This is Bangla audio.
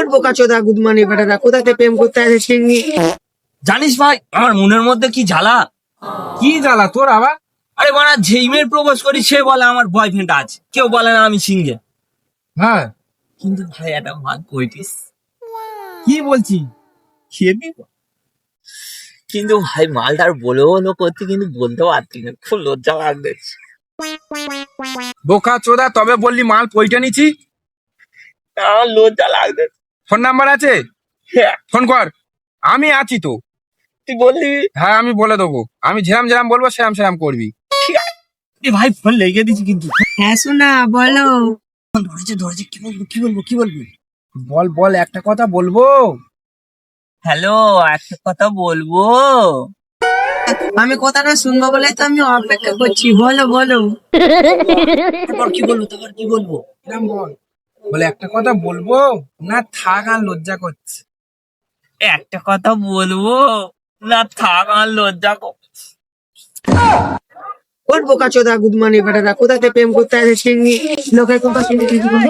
ওর বোকা চোদা গুদমানি বেটারা কোথাতে প্রেম করতে আসে সিঙ্গি। জানিস ভাই আমার মনের মধ্যে কি জ্বালা। কি জ্বালা তোর আবার? আরে বাড়া যেই মেয়ের প্রপোজ করি সে বলে আমার বয়ফ্রেন্ড আছে, কেউ বলে না আমি সিঙ্গেল। হ্যাঁ, কিন্তু ভাই একটা মাল কইটিস কি বলছি? খেয়ে দিব। কিন্তু ভাই মালটার বলে হলো করতে, কিন্তু বলতে পারছি না, খুব লজ্জা লাগছে। বোকা চোদা, তবে বললি মাল পয়টা নিছি। আমার লজ্জা লাগছে। ফোন নাম্বার আছে? হ্যাঁ, ফোন কর, আমি আছি তো। তুই বললি। হ্যাঁ, আমি বলে দেবো। আমি যেরাম যেরাম বলবো সেরাম সেরাম করবি। এ ভাই ফোন লেগে দিছি কিন্তু। হ্যাঁ শোনা বলো। ধরেছে ধরেছে, কি বলবো? বল বল, একটা কথা বলবো। হ্যালো, একটা কথা বলবো। আমি কথাটা শুনবো বলে তো আমি অপেক্ষা করছি, বলো বলো। তারপর কি বলবো? এরম বল, বলে একটা কথা বলবো না, থাক আর লজ্জা করছে। একটা কথা বলবো না, থাক আর লজ্জা করছে। ওর বোকা চোদা গুদমানি বেটারা কোথাতে প্রেম করতে আসে সিঙ্গি লোকের কথা শুনে কিছু বলে।